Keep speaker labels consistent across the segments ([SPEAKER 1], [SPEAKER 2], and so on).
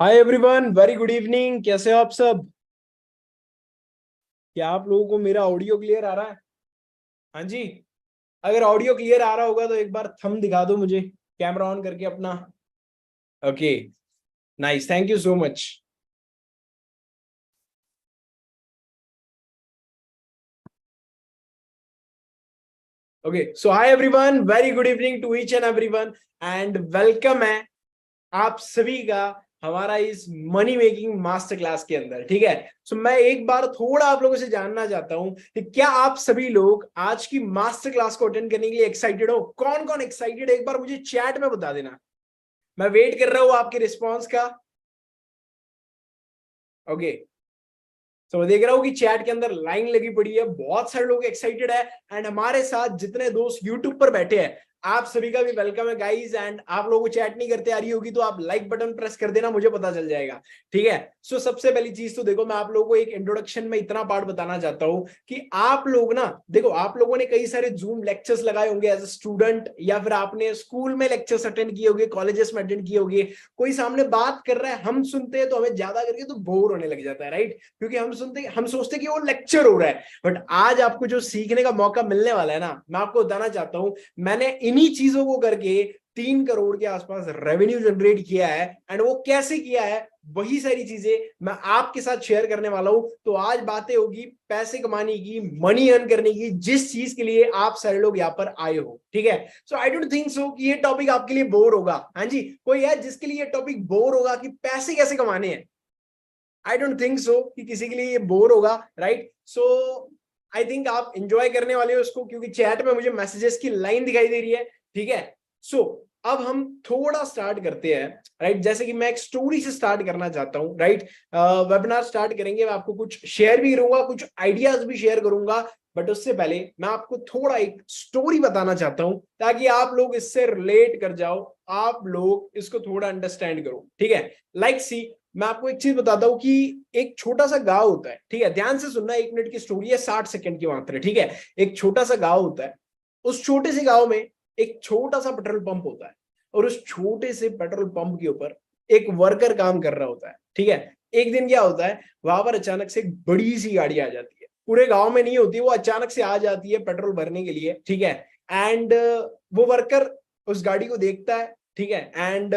[SPEAKER 1] हाय everyone, very good evening. कैसे हो आप सब? क्या आप लोगों को मेरा ऑडियो क्लियर आ रहा है? हाँ जी। अगर ऑडियो क्लियर आ रहा होगा तो एक बार थंब दिखा दो मुझे, कैमरा ऑन करके अपना। Okay, nice, thank you so much. Okay, so hi everyone, very good evening to each and everyone and welcome है आप सभी का हमारा इस मनी मेकिंग मास्टर क्लास के अंदर। ठीक है, सो मैं एक बार थोड़ा आप लोगों से जानना चाहता हूं कि क्या आप सभी लोग आज की मास्टर क्लास को अटेंड करने के लिए एक्साइटेड हो? कौन कौन एक्साइटेड है एक बार मुझे चैट में बता देना। मैं वेट कर रहा हूं आपके रिस्पॉन्स का। ओके, तो मैं देख रहा हूँ कि चैट के अंदर लाइन लगी पड़ी है, बहुत सारे लोग एक्साइटेड है। एंड हमारे साथ जितने दोस्त यूट्यूब पर बैठे हैं, आप सभी का भी वेलकम है गाइस। एंड आप लोगों को चैट नहीं करते आ रही होगी तो आप लाइक बटन प्रेस कर देना, मुझे पता चल जाएगा। ठीक है, सो सबसे पहली चीज तो देखो, मैं आप लोगों को एक इंट्रोडक्शन में इतना पार्ट बताना चाहता हूँ कि आप लोग ना देखो, आप लोगों ने कई सारे जूम लेक्चर्स लगाए होंगे एज ए स्टूडेंट, या फिर आपने स्कूल में लेक्चर्स अटेंड किए होंगे, कॉलेजेस में अटेंड किए होंगे। कोई सामने बात कर रहा है, हम सुनते हैं तो हमें ज्यादा करके तो बोर होने लग जाता है, राइट? क्योंकि हम सोचते कि वो लेक्चर हो रहा है। बट आज आपको जो सीखने का मौका मिलने वाला है ना, मैं आपको बताना चाहता हूं, मैंने इन्हीं चीजों को करके 3 करोड़ के आसपास रेवेन्यू जनरेट किया है। एंड वो कैसे किया है, वही सारी चीजें मैं आपके साथ शेयर करने वाला हूं। तो आज बातें होगी पैसे कमाने की, मनी अर्न करने की, जिस चीज के लिए आप सारे लोग यहाँ पर आए हो। ठीक है, so I don't think so कि ये टॉपिक आपके लिए बोर होगा। हाँ जी, कोई है जिसके लिए ये टॉपिक बोर होगा कि पैसे कैसे कमाने हैं? आई डोंट थिंक सो कि किसी के लिए ये बोर होगा, राइट? सो आई थिंक आप इंजॉय करने वाले हो उसको, क्योंकि चैट में मुझे मैसेजेस की लाइन दिखाई दे रही है। ठीक है, सो अब हम थोड़ा स्टार्ट करते हैं, राइट? जैसे कि मैं एक स्टोरी से स्टार्ट करना चाहता हूँ, राइट? वेबिनार स्टार्ट करेंगे, मैं आपको कुछ शेयर भी करूंगा, कुछ आइडियाज भी शेयर करूंगा। बट उससे पहले मैं आपको थोड़ा एक स्टोरी बताना चाहता हूं, ताकि आप लोग इससे रिलेट कर जाओ, आप लोग इसको थोड़ा अंडरस्टैंड करो। ठीक है, लाइक सी, मैं आपको एक चीज बताता हूँ कि एक छोटा सा गांव होता है। ठीक है, ध्यान से सुनना, 1 मिनट की स्टोरी है, 60 सेकंड की मात्र है। ठीक है, एक छोटा सा गांव होता है। उस छोटे से गांव में एक छोटा सा पेट्रोल पंप होता है, और उस छोटे से पेट्रोल पंप के ऊपर एक वर्कर काम कर रहा होता है। ठीक है, एक दिन क्या होता है, वहां पर अचानक से एक बड़ी सी गाड़ी आ जाती है। पूरे गांव में नहीं होती, वो अचानक से आ जाती है पेट्रोल भरने के लिए। ठीक है, एंड वो वर्कर उस गाड़ी को देखता है। ठीक है, एंड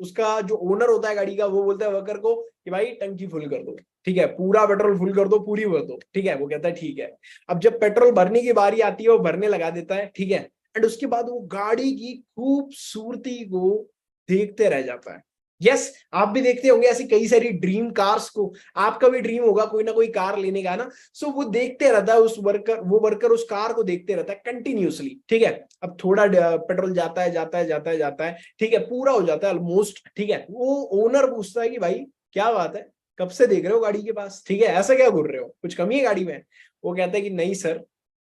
[SPEAKER 1] उसका जो ओनर होता है गाड़ी का, वो बोलता है वर्कर को कि भाई टंकी फुल कर दो। ठीक है, पूरा पेट्रोल फुल कर दो, पूरी भर दो। ठीक है, वो कहता है ठीक है। अब जब पेट्रोल भरने की बारी आती है, वो भरने लगा देता है। ठीक है, एंड उसके बाद वो गाड़ी की खूबसूरती को देखते रह जाता है। यस, आप भी देखते होंगे ऐसी कई सारी ड्रीम कार्स को। आपका भी ड्रीम होगा कोई ना कोई कार लेने का ना। सो वो देखते रहता है, वो वर्कर उस कार को देखते रहता है कंटिन्यूअसली। ठीक है, अब थोड़ा पेट्रोल जाता है, जाता है, जाता है, जाता है। ठीक है, पूरा हो जाता है ऑलमोस्ट। ठीक है, वो ओनर पूछता है कि भाई क्या बात है, कब से देख रहे हो गाड़ी के पास? ठीक है, ऐसा क्या घूर रहे हो, कुछ कमी है गाड़ी में? वो कहता है कि नहीं सर,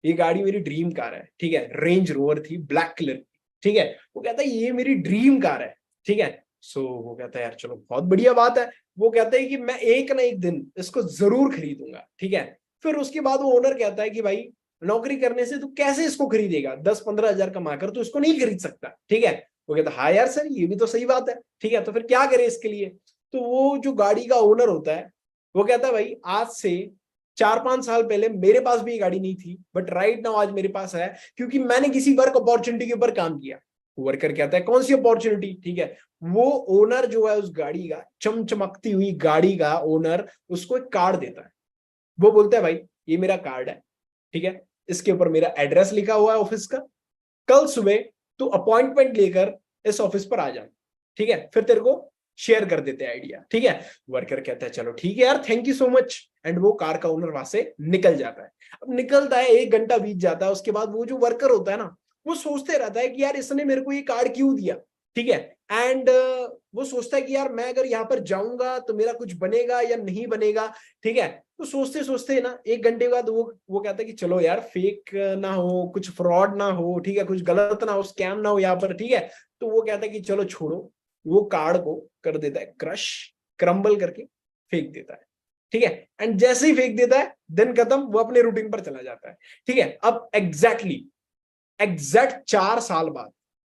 [SPEAKER 1] ये गाड़ी मेरी ड्रीम कार है। ठीक है, रेंज रोवर थी, ब्लैक कलर की। ठीक है, वो कहता है ये मेरी ड्रीम कार है। ठीक है, सो वो कहता है यार चलो बहुत बढ़िया बात है। वो कहता है कि मैं एक ना एक दिन इसको जरूर खरीदूंगा। ठीक है, फिर उसके बाद वो ओनर कहता है कि भाई नौकरी करने से तू कैसे इसको खरीदेगा, 10-15 हजार कमाकर तू इसको नहीं खरीद सकता। ठीक है, वो कहता है हाँ यार सर, ये भी तो सही बात है। ठीक है, तो फिर क्या करे इसके लिए? तो वो जो गाड़ी का ओनर होता है, वो कहता है भाई आज से 4-5 साल पहले मेरे पास भी ये गाड़ी नहीं थी, बट राइट नाउ आज मेरे पास है, क्योंकि मैंने किसी वर्क अपॉर्चुनिटी के ऊपर काम किया। वर्कर कहता है कौन सी अपॉर्चुनिटी? ठीक है, वो ओनर जो है उस गाड़ी का, चमचमकती हुई गाड़ी का ओनर, उसको एक कार्ड देता है। वो बोलता है भाई ये मेरा कार्ड है। ठीक है, इसके ऊपर मेरा एड्रेस लिखा हुआ है ऑफिस का। कल सुबह तू अपॉइंटमेंट लेकर इस ऑफिस पर आ जा। ठीक है, फिर तेरे को शेयर कर देते हैं आइडिया। ठीक है, वर्कर कहता है चलो ठीक है यार, thank you so much. And वो कार का ओनर वहां से निकल जाता है। अब निकलता है, 1 घंटा बीत जाता है। उसके बाद वो जो वर्कर होता है ना, वो सोचते रहता है कि यार इसने मेरे को ये कार्ड क्यों दिया? ठीक है, एंड वो सोचता है कि यार मैं अगर यहाँ पर जाऊंगा तो मेरा कुछ बनेगा या नहीं बनेगा। ठीक है, तो सोचते सोचते ना 1 घंटे बाद वो कहता है कि चलो यार फेक ना हो, कुछ फ्रॉड ना हो, ठीक है, कुछ गलत ना हो, स्कैम ना हो यहाँ पर। ठीक है, तो वो कहता है कि चलो छोड़ो, वो कार्ड को कर देता है क्रश, क्रम्बल करके फेंक देता है। ठीक है, एंड जैसे ही फेंक देता है, दिन खत्म, वो अपने रूटीन पर चला जाता है। ठीक है, अब एग्जैक्ट 4 साल बाद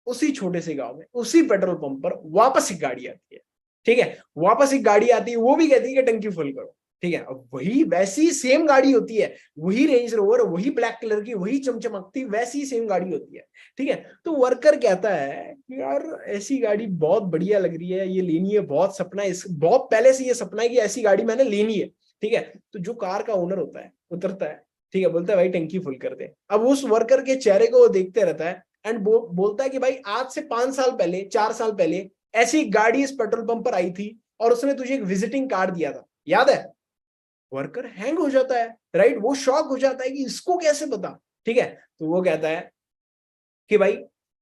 [SPEAKER 1] उसी छोटे से गांव में, उसी पेट्रोल पंप पर वापस एक गाड़ी आती है। ठीक है, वापस एक गाड़ी आती है, वो भी कहती है कि टंकी फुल करो। ठीक है, अब वही वैसी सेम गाड़ी होती है, वही रेंज रोवर, वही ब्लैक कलर की, वही चमचमकती वैसी सेम गाड़ी होती है। ठीक है, तो वर्कर कहता है कि यार ऐसी गाड़ी बहुत बढ़िया लग रही है, ये लेनी है, बहुत सपना है, इस बहुत पहले से ये सपना है कि ऐसी गाड़ी मैंने लेनी है। ठीक है, तो जो कार का ओनर होता है उतरता है, ठीक है, बोलता है भाई टंकी फुल कर दे। अब उस वर्कर के चेहरे को वो देखते रहता है एंड बोलता है कि भाई आज से 5 साल पहले, 4 साल पहले ऐसी गाड़ी इस पेट्रोल पंप पर आई थी और उसने तुझे एक विजिटिंग कार्ड दिया था, याद है? वर्कर हैंग हो जाता है, राइट, वो शॉक हो जाता है कि इसको कैसे पता। ठीक है, तो वो कहता है कि भाई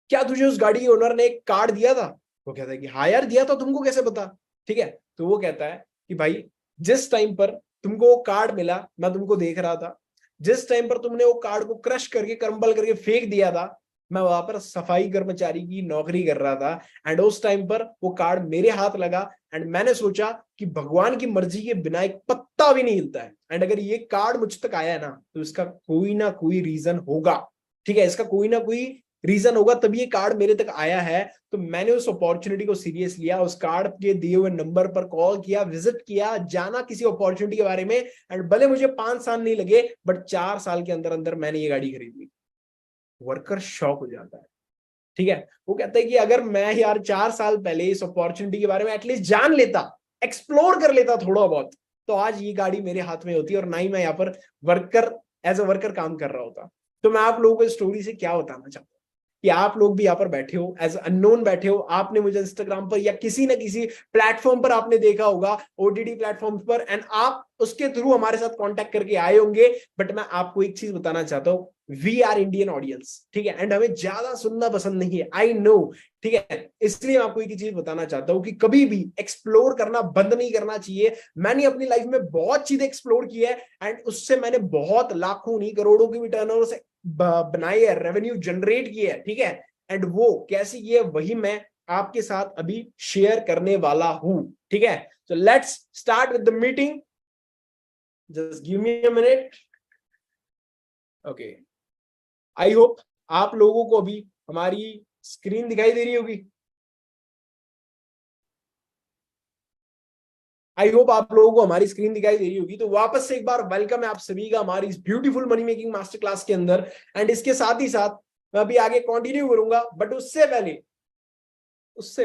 [SPEAKER 1] क्या तुझे उस गाड़ी के ओनर ने एक कार्ड दिया था? वो कहता है कि हाँ यार दिया था, तुमको कैसे पता? ठीक है, तो वो कहता है कि भाई जिस टाइम पर तुमको वो कार्ड मिला मैं तुमको देख रहा था, जिस टाइम पर तुमने वो कार्ड को क्रश करके क्रम्बल करके फेंक दिया था, मैं वहां पर सफाई कर्मचारी की नौकरी कर रहा था एंड उस टाइम पर वो कार्ड मेरे हाथ लगा एंड मैंने सोचा कि भगवान की मर्जी के बिना एक पत्ता भी नहीं हिलता है एंड अगर ये कार्ड मुझ तक आया है ना तो इसका कोई ना कोई रीजन होगा। ठीक है, इसका कोई ना कोई रीजन होगा तभी ये कार्ड मेरे तक आया है। तो मैंने उस अपॉर्चुनिटी को सीरियस लिया, उस कार्ड के दिए हुए नंबर पर कॉल किया, विजिट किया, जाना किसी अपॉर्चुनिटी के बारे में एंड भले मुझे 5 साल नहीं लगे बट 4 साल के अंदर अंदर मैंने ये गाड़ी खरीद ली। वर्कर शॉक हो जाता है। ठीक है, वो कहता है कि अगर मैं यार 4 साल पहले इस अपॉर्चुनिटी के बारे में एटलीस्ट जान लेता, एक्सप्लोर कर लेता थोड़ा बहुत, तो आज ये गाड़ी मेरे हाथ में होती और ना ही मैं यहाँ पर वर्कर एज अ वर्कर काम कर रहा होता। तो मैं आप लोगों को इस स्टोरी से क्या बताना चाहता हूँ कि आप लोग भी यहाँ पर बैठे हो, एज अननोन बैठे हो, आपने मुझे इंस्टाग्राम पर या किसी न किसी प्लेटफॉर्म पर आपने देखा होगा, ओटीटी प्लेटफॉर्म पर, एंड आप उसके थ्रू हमारे साथ कांटेक्ट करके आए होंगे। बट मैं आपको एक चीज बताना चाहता हूँ, वी आर इंडियन ऑडियंस, ठीक है, एंड हमें ज्यादा सुनना पसंद नहीं है, आई नो। ठीक है, इसलिए मैं आपको एक चीज बताना चाहता हूं कि कभी भी एक्सप्लोर करना बंद नहीं करना चाहिए। मैंने अपनी लाइफ में बहुत चीजें एक्सप्लोर की है एंड उससे मैंने बहुत लाखों नहीं करोड़ों की भी टर्नओवर से बनाई है, रेवेन्यू जनरेट की है। ठीक है, एंड वो कैसी की है वही मैं आपके साथ अभी शेयर करने वाला हूं। ठीक है, so let's start with the meeting. Just give me a minute. Okay. I hope आप लोगों को अभी हमारी स्क्रीन दिखाई दे रही होगी। आई होप आप लोगों को हमारी स्क्रीन दिखाई दे रही होगी। तो वापस से एक बार वेलकम है आप सभी का हमारी इस beautiful money making master class के अंदर। एंड इसके साथ ही साथ मैं अभी आगे कंटिन्यू करूंगा, बट उससे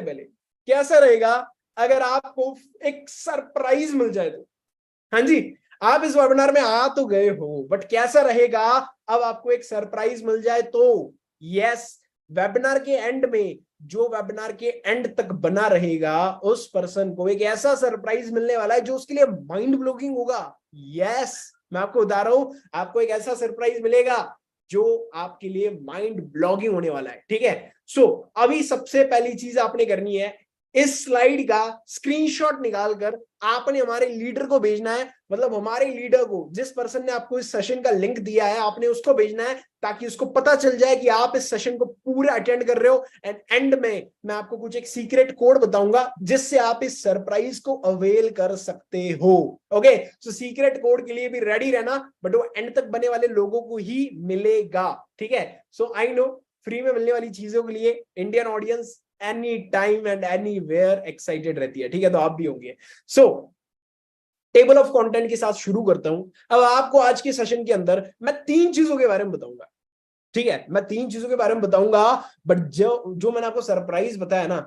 [SPEAKER 1] पहले कैसा रहेगा अगर आपको एक सरप्राइज मिल जाए तो? हाँ जी, आप इस वेबिनार में आ तो गए हो बट कैसा रहेगा अब आपको एक सरप्राइज मिल जाए तो? यस, वेबिनार के एंड में जो वेबिनार के एंड तक बना रहेगा उस पर्सन को एक ऐसा सरप्राइज मिलने वाला है जो उसके लिए माइंड ब्लोइंग होगा। यस, मैं आपको बता रहा हूं, आपको एक ऐसा सरप्राइज मिलेगा जो आपके लिए माइंड ब्लॉगिंग होने वाला है। ठीक है, सो अभी सबसे पहली चीज आपने करनी है, इस स्लाइड का स्क्रीनशॉट निकालकर आपने हमारे लीडर को भेजना है, मतलब हमारे लीडर को, जिस पर्सन ने आपको इस सेशन का लिंक दिया है आपने उसको भेजना है ताकि उसको पता चल जाए कि आप इस सेशन को पूरा अटेंड कर रहे हो। एंड एंड में मैं आपको कुछ एक सीक्रेट कोड बताऊंगा जिससे आप इस सरप्राइज को अवेल कर सकते हो। ओके, सो सीक्रेट कोड के लिए भी रेडी रहना, बट वो एंड तक बने वाले लोगों को ही मिलेगा। ठीक है, सो आई नो फ्री में मिलने वाली चीजों के लिए Indian audience any time and anywhere excited रहती है। ठीक है, तो आप भी होंगे। सो टेबल ऑफ कंटेंट के साथ शुरू करता हूं। अब आपको आज के सेशन के अंदर मैं 3 चीजों के बारे में बताऊंगा। ठीक है, मैं 3 चीजों के बारे में बताऊंगा, बट जो मैंने आपको सरप्राइज बताया ना,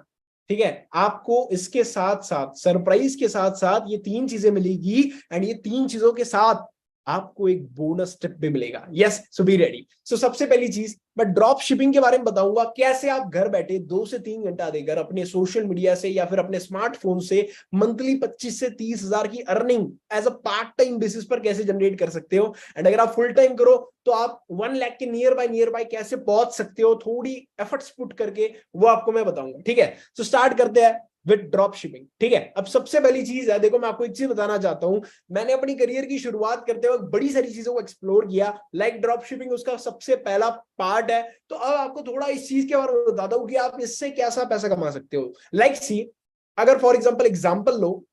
[SPEAKER 1] ठीक है, आपको इसके साथ साथ, सरप्राइज के साथ साथ ये 3 चीजें मिलेगी एंड ये 3 चीजों के साथ आपको एक बोनस टिप भी मिलेगा। Yes, so be ready. So सबसे पहली चीज मैं ड्रॉप शिपिंग के बारे में बताऊंगा, कैसे आप घर बैठे 2 से 3 घंटा देकर अपने सोशल मीडिया से या फिर अपने स्मार्टफोन से मंथली 25 से 30 हजार की earning as a part time basis पर कैसे जनरेट कर सकते हो। एंड अगर आप फुल टाइम करो तो आप 1 लाख के नियर बाय कैसे पहुंच सकते हो, थोड़ी एफर्ट्स पुट करके, वो आपको मैं बताऊंगा। ठीक है, तो स्टार्ट करते हैं विद ड्रॉप शिपिंग। ठीक है, अब सबसे पहली चीज है, देखो मैं आपको एक चीज बताना चाहता हूं, मैंने अपनी करियर की शुरुआत करते वक्त बड़ी सारी चीजों को एक्सप्लोर किया, लाइक ड्रॉप शिपिंग उसका सबसे पहला पार्ट है। तो अब आपको थोड़ा इस चीज के बारे में बताता हूं कि आप इससे कैसा पैसा कमा सकते हो। लाइक सी, अगर फॉर एग्जाम्पल लो,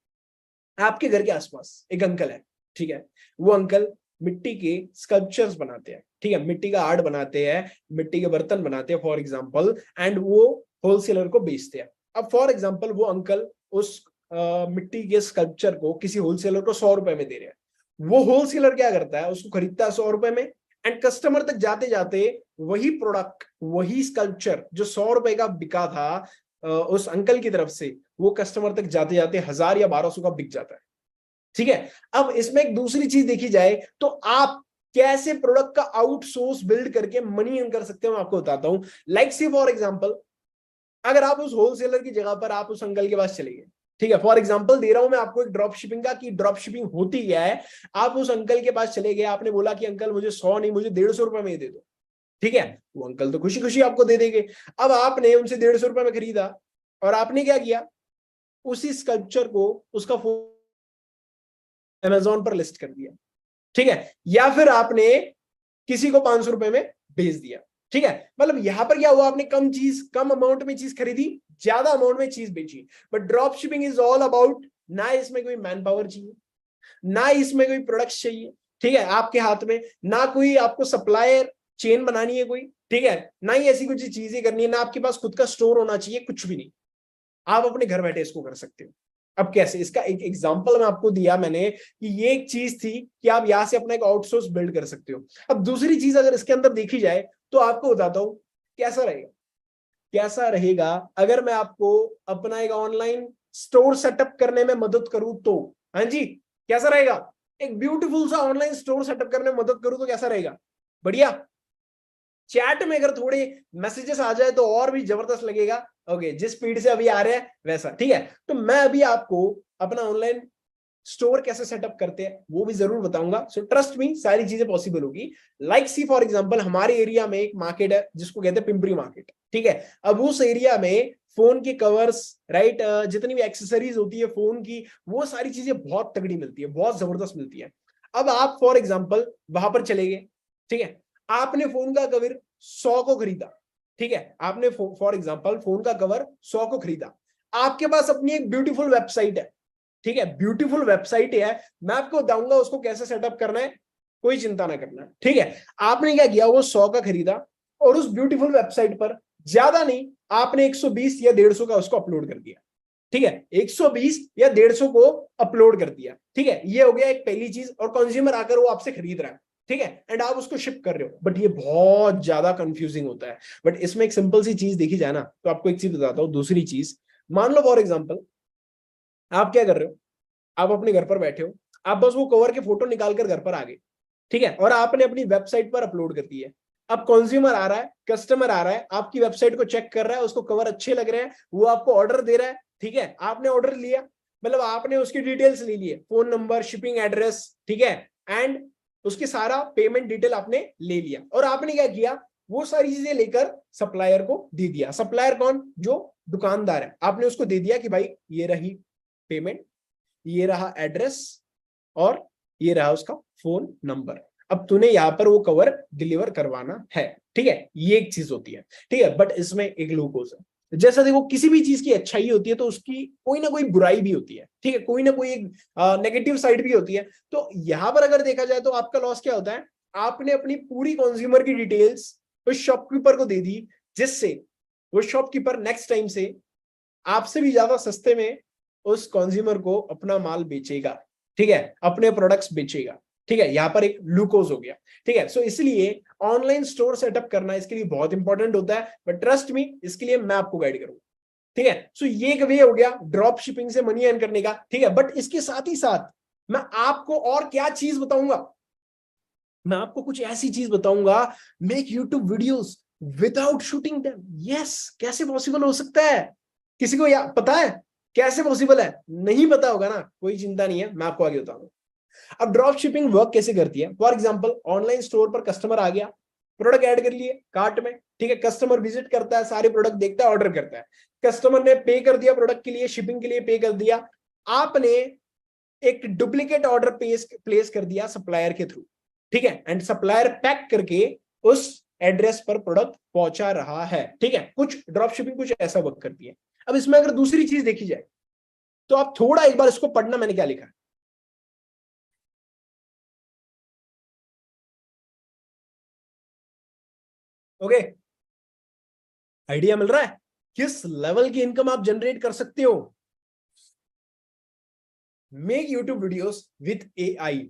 [SPEAKER 1] आपके घर के आसपास एक अंकल है, ठीक है, वो अंकल मिट्टी के स्कल्पचर्स बनाते हैं, ठीक है, मिट्टी का आर्ट बनाते हैं, मिट्टी के बर्तन बनाते हैं फॉर एग्जाम्पल, एंड वो होलसेलर को बेचते हैं। अब फॉर एग्जाम्पल वो अंकल उस मिट्टी के स्कल्पचर को किसी होलसेलर को 100 रुपए में दे रहे हैं। वो होलसेलर क्या करता है, उसको खरीदता है 100 रुपए में, एंड कस्टमर तक जाते जाते वही प्रोडक्ट, वही स्कल्पचर जो 100 रुपए का बिका था उस अंकल की तरफ से, वो कस्टमर तक जाते जाते 1000 या 1200 का बिक जाता है। ठीक है। अब इसमें एक दूसरी चीज देखी जाए तो आप कैसे प्रोडक्ट का आउटसोर्स बिल्ड करके मनी अर्न कर सकते हो, मैं आपको बताता हूं। लाइक सी फॉर एग्जांपल, अगर आप उस होलसेलर की जगह पर आप उस अंकल के पास चले गए, ठीक है, फॉर एग्जांपल दे रहा हूं मैं आपको एक ड्रॉप शिपिंग का, कि ड्रॉप शिपिंग होती क्या है। आप उस अंकल के पास चले गए, आपने बोला कि अंकल मुझे 100 नहीं, मुझे 150 रुपए में दे दो। ठीक है, वो अंकल तो खुशी खुशी आपको दे देंगे। अब आपने उनसे 150 रुपए में खरीदा, और आपने क्या किया, उसी स्कल्पचर को, उसका अमेजोन पर लिस्ट कर दिया। ठीक है, या फिर आपने किसी को 500 रुपए में भेज दिया। ठीक है, मतलब यहां पर क्या हुआ, आपने कम चीज, कम अमाउंट में चीज खरीदी, ज्यादा अमाउंट में चीज बेची। But drop shipping is all about, ना इसमें कोई मैन पावर चाहिए, ना इसमें कोई प्रोडक्ट्स चाहिए, ठीक है, आपके हाथ में ना कोई आपको सप्लायर चेन बनानी है कोई, ठीक है, ना ही ऐसी कुछ चीजें करनी है, ना आपके पास खुद का स्टोर होना चाहिए, कुछ भी नहीं। आप अपने घर बैठे इसको कर सकते हो। अब कैसे, इसका एक एग्जांपल मैं आपको दिया मैंने कि ये एक चीज थी कि आप यहां से अपना एक आउटसोर्स बिल्ड कर सकते हो। अब दूसरी चीज अगर इसके अंदर देखी जाए तो आपको बताता हूं कैसा रहेगा। कैसा रहेगा अगर मैं आपको अपना एक ऑनलाइन स्टोर सेटअप करने में मदद करूं तो, हाँ जी, कैसा रहेगा, एक ब्यूटीफुल सा ऑनलाइन स्टोर सेटअप करने में मदद करूं तो कैसा रहेगा, बढ़िया। चैट में अगर थोड़े मैसेजेस आ जाए तो और भी जबरदस्त लगेगा। ओके, जिस स्पीड से अभी आ रहे हैं वैसा, ठीक है। तो मैं अभी आपको अपना ऑनलाइन स्टोर कैसे सेटअप करते हैं वो भी जरूर बताऊंगा। सो ट्रस्ट मी, सारी चीजें पॉसिबल होगी। लाइक सी फॉर एग्जांपल, हमारे एरिया में एक मार्केट है जिसको कहते हैं पिंपरी मार्केट, ठीक है। अब उस एरिया में फोन के कवर्स, राइट, जितनी भी एक्सेसरीज होती है फोन की, वो सारी चीजें बहुत तगड़ी मिलती है, बहुत जबरदस्त मिलती है। अब आप फॉर एग्जाम्पल वहां पर चले गए, ठीक है, आपने फोन का कवर 100 को खरीदा, ठीक है, आपने फॉर एग्जाम्पल फोन का कवर 100 को खरीदा। आपके पास अपनी एक ब्यूटीफुल वेबसाइट है, ठीक है, ब्यूटीफुल वेबसाइट है, मैं आपको बताऊंगा उसको कैसे सेटअप करना है, कोई चिंता ना करना, ठीक है। आपने क्या किया, वो 100 का खरीदा, और उस ब्यूटीफुल वेबसाइट पर ज्यादा नहीं, आपने 120 या 150 का उसको अपलोड कर दिया, ठीक है, 120 या 150 को अपलोड कर दिया, ठीक है। ये हो गया एक पहली चीज, और कंज्यूमर आकर वो आपसे खरीद रहा है, ठीक है, एंड आप उसको शिप कर रहे हो। बट ये बहुत ज्यादा कंफ्यूजिंग होता है। बट इसमें एक सिंपल सी चीज देखी जाए ना, तो आपको एक चीज बताता हूँ, दूसरी चीज, मान लो फॉर एग्जाम्पल आप क्या कर रहे हो, आप अपने घर पर बैठे हो, आप बस वो कवर के फोटो निकाल कर घर पर आ गए, ठीक है, और आपने अपनी वेबसाइट पर अपलोड कर दी है। अब कंज्यूमर आ रहा है, कस्टमर आ रहा है, आपकी वेबसाइट को चेक कर रहा है, उसको कवर अच्छे लग रहे हैं, वो आपको ऑर्डर दे रहा है, ठीक है, आपने ऑर्डर लिया, मतलब आपने उसकी डिटेल्स ले लिए, फोन नंबर, शिपिंग एड्रेस, ठीक है, एंड उसकी सारा पेमेंट डिटेल आपने ले लिया, और आपने क्या किया, वो सारी चीजें लेकर सप्लायर को दे दिया। सप्लायर कौन, जो दुकानदार है, आपने उसको दे दिया कि भाई ये रही पेमेंट, ये रहा एड्रेस, और ये रहा उसका फोन नंबर, अब तूने यहां पर वो कवर डिलीवर करवाना है, ठीक है, ये एक चीज होती है, ठीक है। बट इसमें एक लूपहोल है, जैसा देखो किसी भी चीज की अच्छाई होती है तो उसकी कोई ना कोई बुराई भी होती है, ठीक है, कोई ना कोई एक नेगेटिव साइड भी होती है। तो यहां पर अगर देखा जाए तो आपका लॉस क्या होता है, आपने अपनी पूरी कंज्यूमर की डिटेल्स उस शॉपकीपर को दे दी, जिससे वो शॉपकीपर नेक्स्ट टाइम से आपसे भी ज्यादा सस्ते में उस कंज्यूमर को अपना माल बेचेगा, ठीक है, अपने प्रोडक्ट्स बेचेगा, ठीक है। यहां पर एक लूकोज हो गया, ठीक है। सो इसलिए ऑनलाइन स्टोर सेटअप करना इसके लिए बहुत इंपॉर्टेंट होता है, बट ट्रस्ट मी, इसके लिए मैं आपको गाइड करूंगा, ठीक है। सो ये एक वे हो गया ड्रॉप शिपिंग से मनी अर्न करने का, ठीक है। बट इसके साथ ही साथ मैं आपको और क्या चीज बताऊंगा, मैं आपको कुछ ऐसी चीज बताऊंगा, make YouTube videos without shooting them. Yes, कैसे पॉसिबल हो सकता है, किसी को पता है कैसे पॉसिबल है, नहीं पता होगा ना, कोई चिंता नहीं है, मैं आपको आगे बताऊंगा। अब ड्रॉप शिपिंग वर्क कैसे करती है, फॉर एग्जांपल ऑनलाइन स्टोर पर कस्टमर आ गया, प्रोडक्ट ऐड कर लिए कार्ट में, ठीक है, कस्टमर विजिट करता है, सारे प्रोडक्ट देखता है, ऑर्डर करता है, कस्टमर ने पे कर दिया प्रोडक्ट के लिए, शिपिंग के लिए पे कर दिया, आपने एक डुप्लीकेट ऑर्डर प्लेस कर दिया सप्लायर के थ्रू, ठीक है, एंड सप्लायर पैक करके उस एड्रेस पर प्रोडक्ट पहुंचा रहा है, ठीक है। कुछ ड्रॉप शिपिंग कुछ ऐसा वर्क करती है। अब इसमें अगर दूसरी चीज देखी जाए तो आप थोड़ा एक बार इसको पढ़ना, मैंने क्या लिखा है, ओके, आइडिया मिल रहा है किस लेवल की इनकम आप जनरेट कर सकते हो। Make YouTube videos with AI.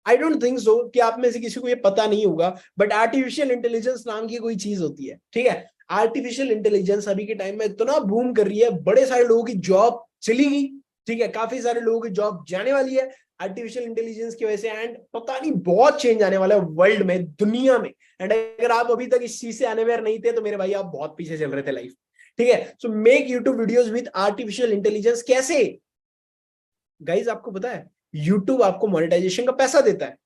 [SPEAKER 1] I don't think so कि आप में से किसी को ये पता नहीं होगा, बट आर्टिफिशियल इंटेलिजेंस नाम की कोई चीज होती है, ठीक है। आर्टिफिशियल इंटेलिजेंस अभी के टाइम में इतना बूम कर रही है, बड़े सारे लोगों की जॉब चली गई, ठीक है, काफी सारे लोगों की जॉब जाने वाली है आर्टिफिशियल इंटेलिजेंस की वजह से, एंड पता नहीं बहुत चेंज आने वाला है वर्ल्ड में, दुनिया में। एंड अगर आप अभी तक इस चीज से अनअवेयर नहीं थे तो मेरे भाई आप बहुत पीछे चल रहे थे लाइफ, ठीक है। So make YouTube videos with artificial intelligence. कैसे गाइज, आपको पता है यूट्यूब आपको मोनेटाइजेशन का पैसा देता है।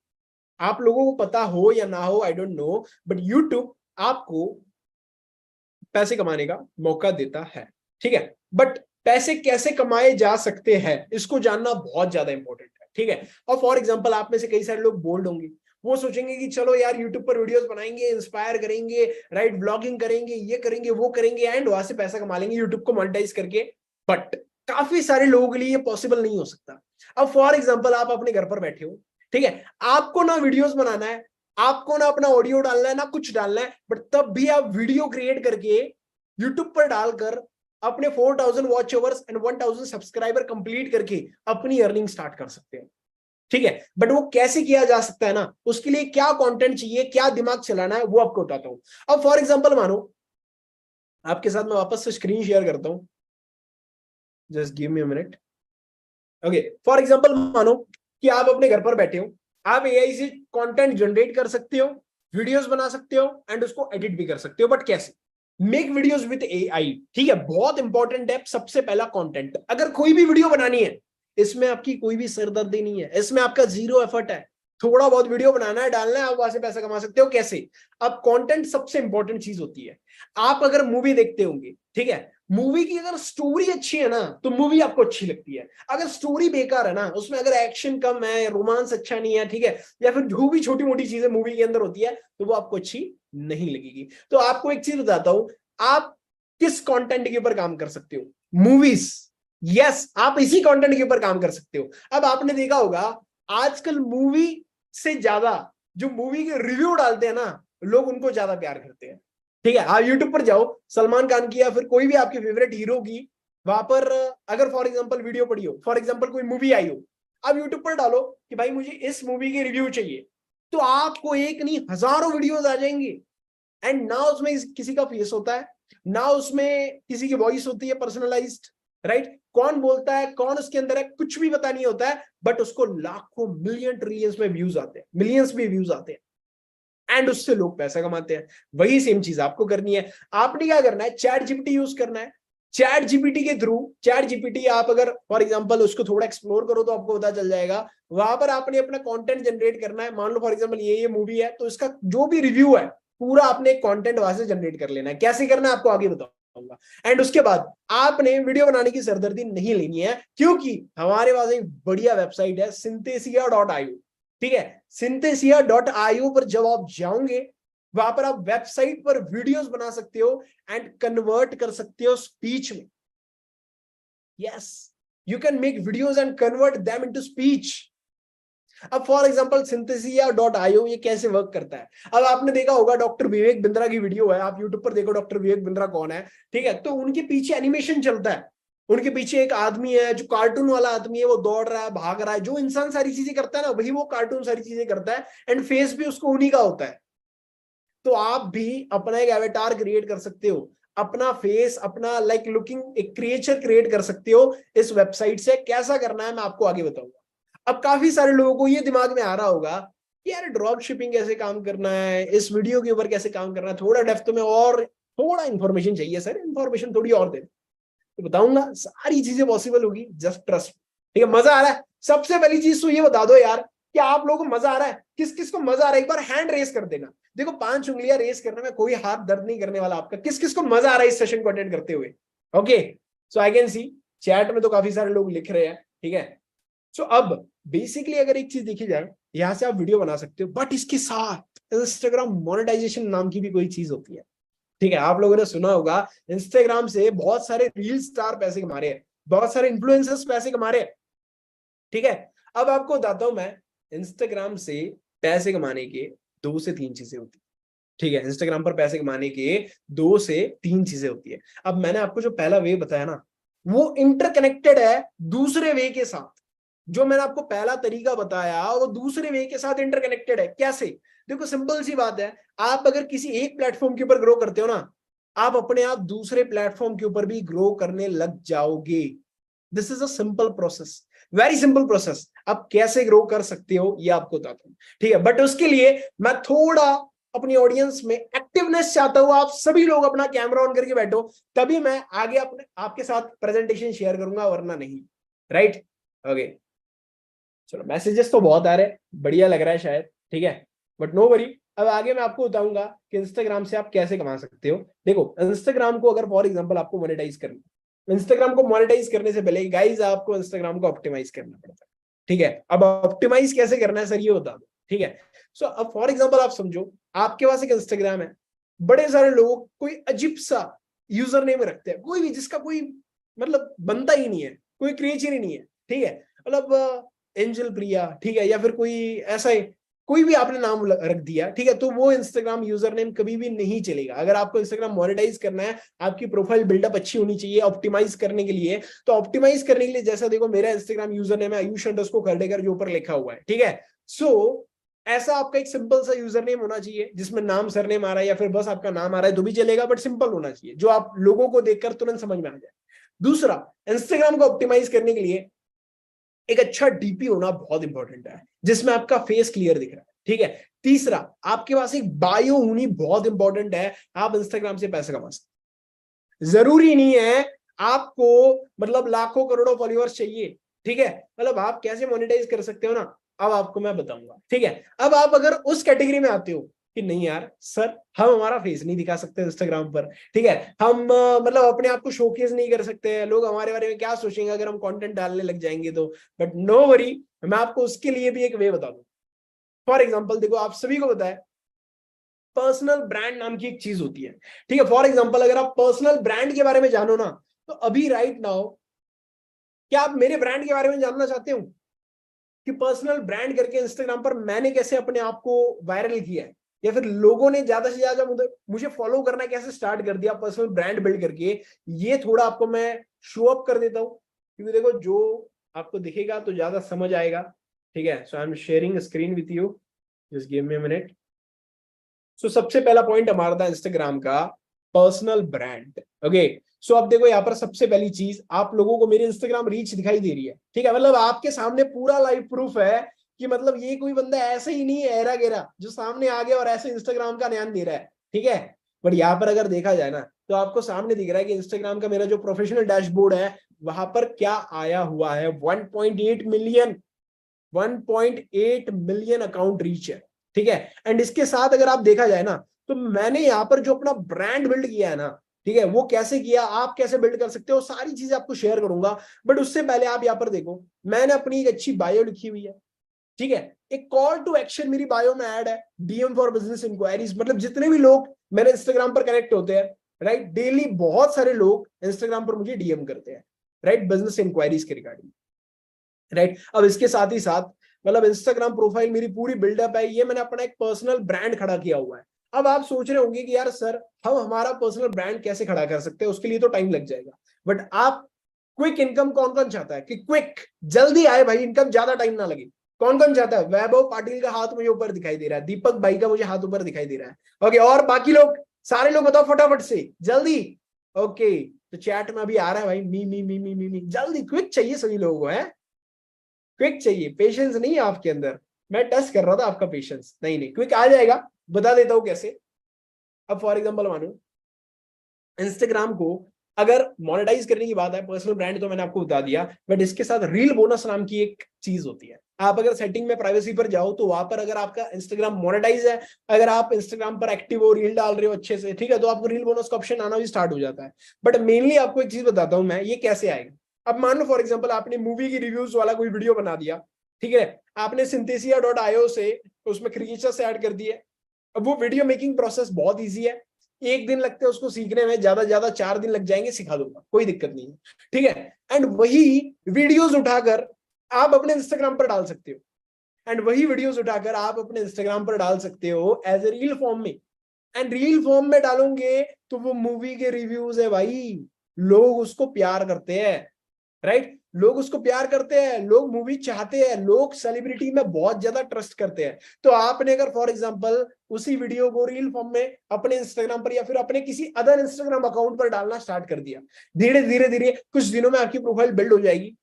[SPEAKER 1] आप लोगों को पता हो या ना हो, I don't know, but YouTube आपको पैसे कमाने का मौका देता है, ठीक है। बट पैसे कैसे कमाए जा सकते हैं इसको जानना बहुत ज्यादा इंपॉर्टेंट है, ठीक है। और फॉर एग्जांपल आप में से कई सारे लोग बोल्ड होंगे, वो सोचेंगे कि चलो यार यूट्यूब पर वीडियोस बनाएंगे, इंस्पायर करेंगे, राइट, ब्लॉगिंग करेंगे, ये करेंगे वो करेंगे, एंड वहां से पैसा कमा लेंगे यूट्यूब को मोनेटाइज करके। बट काफी सारे लोगों के लिए ये पॉसिबल नहीं हो सकता। अब फॉर एग्जाम्पल आप अपने घर पर बैठे हो, ठीक है, आपको ना वीडियोस बनाना है, आपको ना अपना ऑडियो डालना है, ना कुछ डालना है, बट तब भी आप वीडियो क्रिएट करके यूट्यूब पर डालकर अपने 4000 watch overs and 1000 subscriber complete करके अपनी अर्निंग स्टार्ट कर सकते हैं, ठीक है। बट वो कैसे किया जा सकता है ना, उसके लिए क्या कंटेंट चाहिए, क्या दिमाग चलाना है, वो आपको बताता हूं। अब फॉर एग्जांपल मानो आपके साथ मैं वापस से स्क्रीन शेयर करता हूं, just give me a minute. Okay, for example मानो कि आप अपने घर पर बैठे हो, आप एआई से कंटेंट जनरेट कर सकते हो, वीडियोस बना सकते हो, एंड उसको एडिट भी कर सकते हो। बट कैसे? मेक वीडियोस विद एआई, ठीक है, बहुत इंपॉर्टेंट है। सबसे पहला कंटेंट, अगर कोई भी वीडियो बनानी है, इसमें आपकी कोई भी सरदर्दी नहीं है, इसमें आपका जीरो एफर्ट है, थोड़ा बहुत वीडियो बनाना है, डालना है, आप वहां से पैसा कमा सकते हो। कैसे? अब कंटेंट सबसे इंपॉर्टेंट चीज होती है। आप अगर मूवी देखते होंगे, ठीक है, मूवी की अगर स्टोरी अच्छी है ना तो मूवी आपको अच्छी लगती है। अगर स्टोरी बेकार है ना, उसमें अगर एक्शन कम है, रोमांस अच्छा नहीं है, ठीक है, या फिर जो भी छोटी मोटी चीजें मूवी के अंदर होती है, तो वो आपको अच्छी नहीं लगेगी। तो आपको एक चीज बताता हूं, आप किस कंटेंट के ऊपर काम कर सकते हो? मूवीज। यस, आप इसी कंटेंट के ऊपर काम कर सकते हो। अब आपने देखा होगा आजकल मूवी से ज्यादा जो मूवी के रिव्यू डालते हैं ना, लोग उनको ज्यादा प्यार करते हैं, ठीक है। आप यूट्यूब पर जाओ, सलमान खान की या फिर कोई भी आपके फेवरेट हीरो की, वहां पर अगर फॉर एग्जांपल वीडियो पड़ी हो, फॉर एग्जांपल कोई मूवी आई हो, आप यूट्यूब पर डालो कि भाई मुझे इस मूवी के रिव्यू चाहिए, तो आपको एक नहीं हजारों वीडियोस आ जाएंगे। एंड ना उसमें किसी का फेस होता है, ना उसमें किसी की वॉइस होती है पर्सनलाइज्ड, राइट, कौन बोलता है, कौन उसके अंदर है, कुछ भी पता नहीं होता है, बट उसको लाखों मिलियन ट्रिलियंस में व्यूज आते हैं, मिलियंस में व्यूज आते हैं, एंड उससे लोग पैसा कमाते हैं। वही सेम चीज आपको करनी है। आपने क्या करना है? चैट जीपीटी यूज करना है। चैट जीपीटी के थ्रू, चैट जीपीटी आप अगर फॉर एग्जांपल उसको थोड़ा एक्सप्लोर करो तो आपको पता चल जाएगा, वहां पर आपने अपना कंटेंट जनरेट करना है। मान लो फॉर एग्जांपल ये मूवी है, तो इसका जो भी रिव्यू है पूरा आपने कंटेंट वहां से जनरेट कर लेना है। कैसे करना है आपको आगे बताऊंगा। एंड उसके बाद आपने वीडियो बनाने की सरदर्दी नहीं लेनी है, क्योंकि हमारे पास एक बढ़िया वेबसाइट है synthesia.io, ठीक है। synthesia.io पर जब आप जाओगे, वहां पर आप वेबसाइट पर वीडियोस बना सकते हो एंड कन्वर्ट कर सकते हो स्पीच में। Yes, you can make videos and convert them into speech. अब फॉर एग्जांपल synthesia.io ये कैसे वर्क करता है? अब आपने देखा होगा डॉक्टर विवेक बिंद्रा की वीडियो है, आप यूट्यूब पर देखो डॉक्टर विवेक बिंद्रा कौन है, ठीक है, तो उनके पीछे एनिमेशन चलता है, उनके पीछे एक आदमी है जो कार्टून वाला आदमी है, वो दौड़ रहा है, भाग रहा है, जो इंसान सारी चीजें करता है ना, वही वो कार्टून सारी चीजें करता है, एंड फेस भी उसको उन्हीं का होता है। तो आप भी अपना एक एवेटार क्रिएट कर सकते हो, अपना फेस, अपना लाइक लुकिंग एक क्रिएचर क्रिएट कर सकते हो इस वेबसाइट से। कैसा करना है मैं आपको आगे बताऊंगा। अब काफी सारे लोगों को ये दिमाग में आ रहा होगा कि यार ड्रॉप शिपिंग कैसे काम करना है, इस वीडियो के ऊपर कैसे काम करना है, थोड़ा डेप्थ में और थोड़ा इंफॉर्मेशन चाहिए सर, इंफॉर्मेशन थोड़ी और दे। तो बताऊंगा, सारी चीजें पॉसिबल होगी, जस्ट ट्रस्ट। ठीक है, मजा आ रहा है? सबसे पहली चीज तो ये बता दो यार कि आप लोगों को मजा आ रहा है, किस किस को मजा आ रहा है, एक बार हैंड रेस कर देना। देखो 5 उंगलियां रेस करने में कोई हाथ दर्द नहीं करने वाला आपका। किस किस को मजा आ रहा है इस सेशन को अटेंड करते हुए? Okay, so I can see chat में तो काफी सारे लोग लिख रहे हैं, ठीक है। सो अब बेसिकली अगर एक चीज देखी जाए, यहां से आप वीडियो बना सकते हो, बट इसके साथ इंस्टाग्राम मोनेटाइजेशन नाम की भी कोई चीज होती है, ठीक है। आप लोगों ने सुना होगा इंस्टाग्राम से बहुत सारे रील स्टार पैसे कमा रहे हैं, बहुत सारे इन्फ्लुएंसर्स पैसे कमा रहे हैं, ठीक है। अब आपको बताता हूं मैं, इंस्टाग्राम से पैसे कमाने के 2 से 3 चीजें होती है, ठीक है। इंस्टाग्राम पर पैसे कमाने के 2 से 3 चीजें होती है। अब मैंने आपको जो पहला वे बताया ना, वो इंटरकनेक्टेड है दूसरे वे के साथ। जो मैंने आपको पहला तरीका बताया वो दूसरे वे के साथ इंटरकनेक्टेड है। कैसे? देखो सिंपल सी बात है, आप अगर किसी एक प्लेटफॉर्म के ऊपर ग्रो करते हो ना, आप अपने आप दूसरे प्लेटफॉर्म के ऊपर भी ग्रो करने लग जाओगे। This is a simple process, very simple process. आप कैसे ग्रो कर सकते हो ये आपको बताता हूं, ठीक है। बट उसके लिए मैं थोड़ा अपनी ऑडियंस में एक्टिवनेस चाहता हूं। आप सभी लोग अपना कैमरा ऑन करके बैठो, तभी मैं आगे अपने आपके साथ प्रेजेंटेशन शेयर करूंगा, वरना नहीं। राइट? ओके, चलो मैसेजेस तो बहुत आ रहे हैं, बढ़िया लग रहा है शायद, ठीक है। बट नो वरी, अब आगे मैं आपको बताऊंगा कि इंस्टाग्राम से आप कैसे कमा सकते हो। देखो इंस्टाग्राम को अगर फॉर एग्जांपल आपको मोनेटाइज करना, इंस्टाग्राम को मोनेटाइज करने से पहले गाइज आपको इंस्टाग्राम को ऑप्टिमाइज करना पड़ता है, ठीक है। अब ऑप्टिमाइज कैसे करना है सर ये बता दो, ठीक है। सो अब फॉर एग्जांपल आप समझो आपके पास एक इंस्टाग्राम है, बड़े सारे लोग कोई अजीब सा यूजर नेम रखते हैं, कोई भी जिसका कोई मतलब बनता ही नहीं है, कोई क्रिएचर ही नहीं है, ठीक है। मतलब एंजल प्रिया, ठीक है, या फिर कोई ऐसा ही कोई भी आपने नाम रख दिया, ठीक है, तो वो इंस्टाग्राम यूजर नेम कभी भी नहीं चलेगा। अगर आपको इंस्टाग्राम मोनेटाइज करना है, आपकी प्रोफाइल बिल्डअप अच्छी होनी चाहिए ऑप्टिमाइज करने के लिए। तो ऑप्टिमाइज करने के लिए जैसा देखो मेरा इंस्टाग्राम यूजर नेम है आयुष अंडरस्कोर खरडेकर, जो ऊपर लिखा हुआ है, ठीक है। सो ऐसा आपका एक सिंपल सा यूजर नेम होना चाहिए जिसमें नाम सरनेम आ रहा है, या फिर बस आपका नाम आ रहा है तो भी चलेगा, बट सिंपल होना चाहिए जो आप लोगों को देखकर तुरंत समझ में आ जाए। दूसरा, इंस्टाग्राम को ऑप्टिमाइज करने के लिए एक अच्छा डीपी होना बहुत इंपॉर्टेंट है, जिसमें आपका फेस क्लियर दिख रहा है, ठीक है। तीसरा, आपके पास एक बायो होनी बहुत इंपॉर्टेंट है। आप इंस्टाग्राम से पैसे कमा सकते, जरूरी नहीं है आपको मतलब लाखों करोड़ों फॉलोअर्स चाहिए, ठीक है। मतलब आप कैसे मोनेटाइज कर सकते हो ना, अब आपको मैं बताऊंगा, ठीक है। अब आप अगर उस कैटेगरी में आते हो कि नहीं यार सर, हम हमारा फेस नहीं दिखा सकते इंस्टाग्राम पर, ठीक है, हम मतलब अपने आप को शोकेस नहीं कर सकते हैं, लोग हमारे बारे में क्या सोचेंगे अगर हम कंटेंट डालने लग जाएंगे तो। बट नो वरी, मैं आपको उसके लिए भी एक वे बता दूं। फॉर एग्जाम्पल देखो, आप सभी को पता है पर्सनल ब्रांड नाम की एक चीज होती है, ठीक है। फॉर एग्जाम्पल अगर आप पर्सनल ब्रांड के बारे में जानो ना, तो अभी राइट नाउ क्या आप मेरे ब्रांड के बारे में जानना चाहते हो कि पर्सनल ब्रांड करके इंस्टाग्राम पर मैंने कैसे अपने आप को वायरल किया है, या फिर लोगों ने ज्यादा से ज्यादा मुझे फॉलो करना कैसे स्टार्ट कर दिया पर्सनल ब्रांड बिल्ड करके? ये थोड़ा आपको मैं शो अप कर देता हूं, क्योंकि देखो जो आपको दिखेगा तो ज्यादा समझ आएगा, ठीक है। So I am sharing screen with you, just give me a minute. So सबसे पहला पॉइंट हमारा था इंस्टाग्राम का पर्सनल ब्रांड, ओके। सो अब देखो यहाँ पर सबसे पहली चीज, आप लोगों को मेरी इंस्टाग्राम रीच दिखाई दे रही है, ठीक है। मतलब आपके सामने पूरा लाइव प्रूफ है कि मतलब ये कोई बंदा ऐसे ही नहीं है एरा गेरा जो सामने आ गया और ऐसे इंस्टाग्राम का ध्यान दे रहा है, ठीक है। बट यहाँ पर अगर देखा जाए ना, तो आपको सामने दिख रहा है कि इंस्टाग्राम का मेरा जो प्रोफेशनल डैशबोर्ड है वहां पर क्या आया हुआ है, 1.8 मिलियन, 1.8 मिलियन अकाउंट रीच है, ठीक है। एंड इसके साथ अगर आप देखा जाए ना, तो मैंने यहाँ पर जो अपना ब्रांड बिल्ड किया है ना, ठीक है, वो कैसे किया, आप कैसे बिल्ड कर सकते हो, सारी चीजें आपको शेयर करूंगा। बट उससे पहले आप यहाँ पर देखो, मैंने अपनी एक अच्छी बायो लिखी हुई है, ठीक है। एक कॉल टू एक्शन मेरी बायो में ऐड है, डीएम फॉर बिजनेस इंक्वायरीज। मतलब जितने भी लोग मेरे इंस्टाग्राम पर कनेक्ट होते हैं, राइट, डेली बहुत सारे लोग इंस्टाग्राम पर मुझे डीएम करते हैं, राइट, बिजनेस इंक्वायरीज के रिगार्डिंग, राइट। अब इसके साथ ही साथ मतलब इंस्टाग्राम प्रोफाइल मेरी पूरी बिल्डअप है, ये मैंने अपना एक पर्सनल ब्रांड खड़ा किया हुआ है। अब आप सोच रहे होंगे कि यार सर, हम हमारा पर्सनल ब्रांड कैसे खड़ा कर सकते हैं, उसके लिए तो टाइम लग जाएगा। बट आप क्विक इनकम कौन कौन चाहता है कि क्विक जल्दी आए भाई, इनकम ज्यादा टाइम ना लगे? कौन कौन चाहता है? वैभव पाटिल का हाथ मुझे ऊपर दिखाई दे रहा है, दीपक भाई का मुझे हाथ ऊपर दिखाई दे रहा है, ओके। और बाकी लोग, सारे लोग बताओ फटाफट से जल्दी, ओके। तो चैट में अभी आ रहा है भाई, मी जल्दी, क्विक चाहिए सभी लोगों को, है क्विक चाहिए, पेशेंस नहीं है आपके अंदर। मैं टेस्ट कर रहा था आपका पेशेंस, नहीं नहीं क्विक आ जाएगा, बता देता हूं कैसे। अब फॉर एग्जांपल मानो इंस्टाग्राम को अगर मोनेटाइज करने की बात है, पर्सनल ब्रांड तो मैंने आपको बता दिया, बट इसके साथ रील बोनस नाम की एक चीज होती है। आप अगर सेटिंग में प्राइवेसी पर जाओ तो वहां पर अगर आपका इंस्टाग्राम मोनेटाइज है, अगर आप इंस्टाग्राम पर एक्टिव हो, रील डाल रहे हो अच्छे से, ठीक है, तो आपको रील बोनस का ऑप्शन आना भी स्टार्ट हो जाता है। बट मेनली आपको एक चीज बताता हूं मैं, ये कैसे आएगा। अब मान लो फॉर एग्जाम्पल आपने मूवी की रिव्यूज वाला कोई वीडियो बना दिया, ठीक है, आपने synthesia.io से उसमें क्रिएचर्स ऐड कर दिए। अब वो वीडियो मेकिंग प्रोसेस बहुत ईजी है, एक दिन लगते हैं उसको सीखने में, ज्यादा ज्यादा 4 दिन लग जाएंगे, सिखा दूंगा, कोई दिक्कत नहीं है, ठीक है। एंड वही वीडियोस उठाकर आप अपने इंस्टाग्राम पर डाल सकते हो, एंड वही वीडियोस उठाकर आप अपने इंस्टाग्राम पर डाल सकते हो एज ए रील फॉर्म में। एंड रील फॉर्म में डालोगे तो वो मूवी के रिव्यूज है भाई, लोग उसको प्यार करते हैं, राइट। लोग उसको प्यार करते हैं, लोग मूवी चाहते हैं, लोग सेलिब्रिटी में बहुत ज्यादा ट्रस्ट करते हैं। तो आपने अगर फॉर एग्जांपल उसी वीडियो को रील फॉर्म में अपने इंस्टाग्राम पर या फिर अपने किसी अदर इंस्टाग्राम अकाउंट पर डालना स्टार्ट कर दिया, धीरे धीरे धीरे कुछ दिनों में आपकी प्रोफाइल बिल्ड हो जाएगी।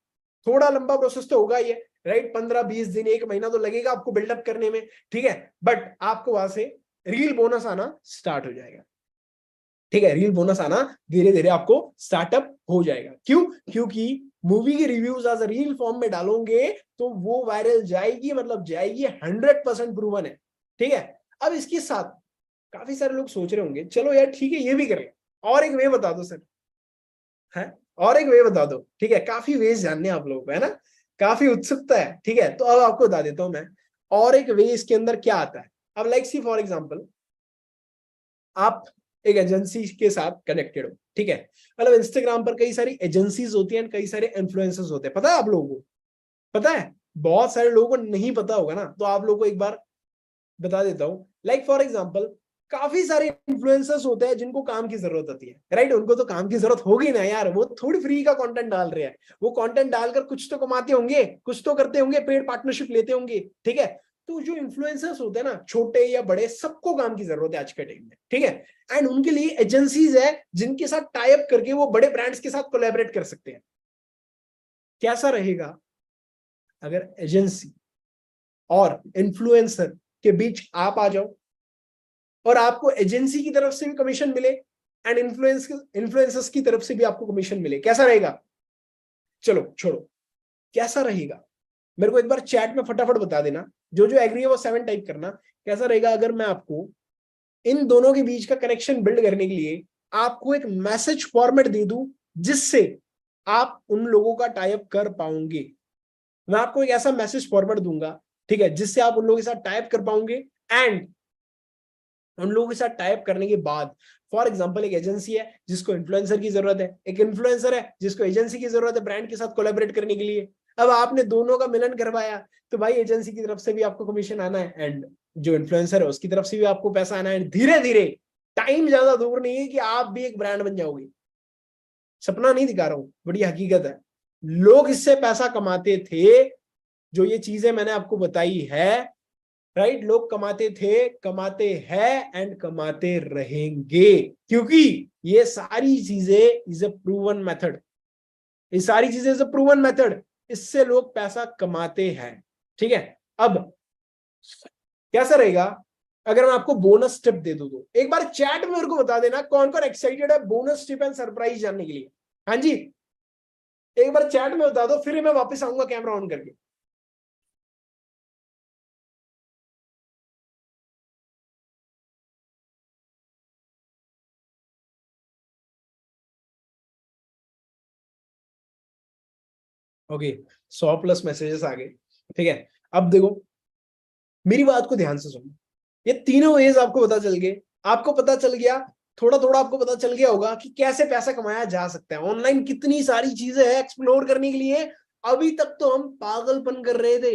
[SPEAKER 1] थोड़ा लंबा प्रोसेस तो होगा ये, राइट, 15-20 दिन 1 महीना तो लगेगा आपको बिल्डअप करने में, ठीक है, बट आपको वहां से रील बोनस आना स्टार्ट हो जाएगा। ठीक है, रील बोनस आना धीरे धीरे आपको स्टार्टअप हो जाएगा। क्यों? क्योंकि मूवी की रिव्यूज आज रील फॉर्म में डालोगे तो वो वायरल जाएगी, मतलब जाएगी, 100% प्रूवन है। ठीक है, अब इसके साथ काफी सारे लोग सोच रहे होंगे चलो यार ठीक है ये भी करें, और एक वे बता दो सर, है, और एक वे बता दो। ठीक है, काफी वेज जानने आप लोगों को, है ना, काफी उत्सुकता है। ठीक है, तो अब आपको बता देता हूं मैं और एक वे इसके अंदर क्या आता है। अब लाइक सी फॉर एग्जांपल आप एक एजेंसी के साथ कनेक्टेड हो, ठीक है, मतलब इंस्टाग्राम पर कई सारी एजेंसीज होती हैं, कई सारे इन्फ्लुएंसर्स होते हैं, पता है आप लोगों को? पता है? बहुत सारे लोगों को नहीं पता होगा ना, तो आप लोगों को एक बार बता देता हूं। लाइक फॉर एग्जांपल काफी सारे इन्फ्लुएंसर्स होते हैं जिनको काम की जरूरत होती है, राइट, उनको तो काम की जरूरत होगी ना यार, वो थोड़ी फ्री का कंटेंट डाल रहे हैं, वो कंटेंट डालकर कुछ तो कमाते होंगे, कुछ तो करते होंगे, पेड पार्टनरशिप लेते होंगे। ठीक है, तो जो इन्फ्लुएंसर्स होते हैं ना, छोटे या बड़े, सबको काम की जरूरत है आज के टाइम में। ठीक है, एंड उनके लिए एजेंसीज है जिनके साथ टाई अप करके वो बड़े ब्रांड्स के साथ कोलैबोरेट कर सकते हैं। कैसा रहेगा अगर एजेंसी और इन्फ्लुएंसर के बीच आप आ जाओ और आपको एजेंसी की तरफ से भी कमीशन मिले एंड इन्फ्लुएंसर्स की तरफ से भी आपको कमीशन मिले? कैसा रहेगा? चलो छोड़ो, कैसा रहेगा मेरे को एक बार चैट में फटाफट बता देना, जो जो एग्री है वो 7 टाइप करना। कैसा रहेगा अगर मैं आपको इन दोनों के बीच का कनेक्शन बिल्ड करने के लिए आपको एक मैसेज फॉर्मेट दे दूं जिससे आप उन लोगों का टाई अप कर पाओगे? मैं आपको एक ऐसा मैसेज फॉरवर्ड दूंगा, ठीक है, जिससे आप उन लोगों के साथ टाइप कर पाओगे एंड उन लोगों के साथ टाइप करने के बाद फॉर एग्जांपल एक एजेंसी है जिसको इन्फ्लुएंसर की जरूरत है, एक इन्फ्लुएंसर है जिसको एजेंसी की जरूरत है ब्रांड के साथ कोलैबोरेट करने के लिए। अब आपने दोनों का मिलन करवाया तो भाई एजेंसी की तरफ से भी आपको कमीशन आना है एंड जो इन्फ्लुएंसर है उसकी तरफ से भी आपको पैसा आना है। धीरे धीरे, टाइम ज्यादा दूर नहीं है कि आप भी एक ब्रांड बन जाओगे। सपना नहीं दिखा रहा हूं, बड़ी हकीकत है। लोग इससे पैसा कमाते थे, जो ये चीजें मैंने आपको बताई है, राइट, लोग कमाते थे, कमाते हैं एंड कमाते रहेंगे, क्योंकि ये सारी चीजें इज अ प्रूवन मेथड, ये सारी चीजें इज अ प्रूवन मेथड, इससे लोग पैसा कमाते हैं। ठीक है, अब कैसा रहेगा अगर मैं आपको बोनस टिप दे दूं? तो एक बार चैट में मेरे को बता देना कौन कौन एक्साइटेड है बोनस टिप एंड सरप्राइज जानने के लिए। हाँ जी, एक बार चैट में बता दो, फिर मैं वापस आऊंगा कैमरा ऑन करके। ओके, 100+ मैसेजेस आ गए। ठीक है, अब देखो मेरी बात को ध्यान से सुनो, ये तीनों वेज आपको पता चल गए, आपको पता चल गया, थोड़ा थोड़ा आपको पता चल गया होगा कि कैसे पैसा कमाया जा सकता है ऑनलाइन। कितनी सारी चीजें हैं एक्सप्लोर करने के लिए। अभी तक तो हम पागलपन कर रहे थे,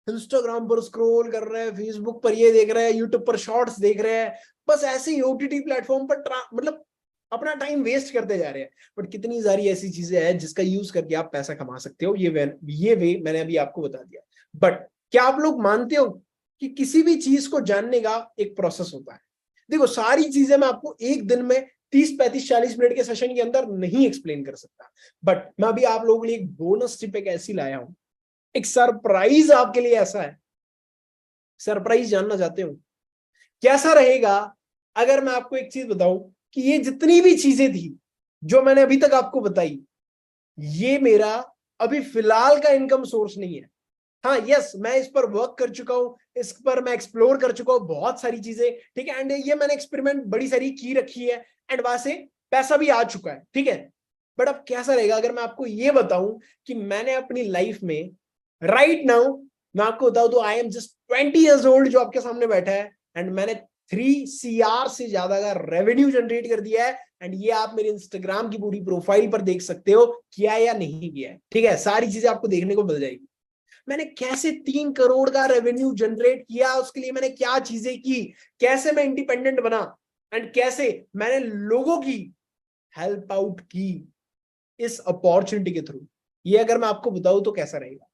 [SPEAKER 1] इंस्टाग्राम पर स्क्रॉल कर रहे हैं, फेसबुक पर ये देख रहे हैं, यूट्यूब पर शॉर्ट्स देख रहे हैं, बस ऐसे ही ओटीटी प्लेटफॉर्म पर मतलब अपना टाइम वेस्ट करते जा रहे हैं। बट कितनी सारी ऐसी चीजें हैं जिसका यूज करके आप पैसा कमा सकते हो, ये वे मैंने अभी आपको बता दिया। बट क्या आप लोग मानते हो कि किसी भी चीज को जानने का एक प्रोसेस होता है? देखो सारी चीजें मैं आपको एक दिन में 30-35-40 मिनट के सेशन के अंदर नहीं एक्सप्लेन कर सकता, बट मैं अभी आप लोगों के लिए एक बोनस टिप एक ऐसी लाया हूं, एक सरप्राइज आपके लिए ऐसा है। सरप्राइज जानना चाहते हो? कैसा रहेगा अगर मैं आपको एक चीज बताऊं कि ये जितनी भी चीजें थी जो मैंने अभी तक आपको बताई, ये मेरा अभी फिलहाल का इनकम सोर्स नहीं है। हाँ यस, मैं इस पर वर्क कर चुका हूं, इस पर मैं एक्सप्लोर कर चुका हूं बहुत सारी चीजें, ठीक है, एंड ये मैंने एक्सपेरिमेंट बड़ी सारी की रखी है एंड वहां से पैसा भी आ चुका है। ठीक है, बट अब कैसा रहेगा अगर मैं आपको ये बताऊं कि मैंने अपनी लाइफ में राइट नाउ, मैं आपको बताऊं तो I am just 20 years old जो आपके सामने बैठा है एंड मैंने 3 CR से ज्यादा का रेवेन्यू जनरेट कर दिया है एंड ये आप मेरे इंस्टाग्राम की पूरी प्रोफाइल पर देख सकते हो, किया या नहीं किया है। ठीक है, सारी चीजें आपको देखने को मिल जाएगी। मैंने कैसे 3 करोड़ का रेवेन्यू जनरेट किया, उसके लिए मैंने क्या चीजें की, कैसे मैं इंडिपेंडेंट बना एंड कैसे मैंने लोगों की हेल्प आउट की इस अपॉर्चुनिटी के थ्रू। ये अगर मैं आपको बताऊं तो कैसा रहेगा?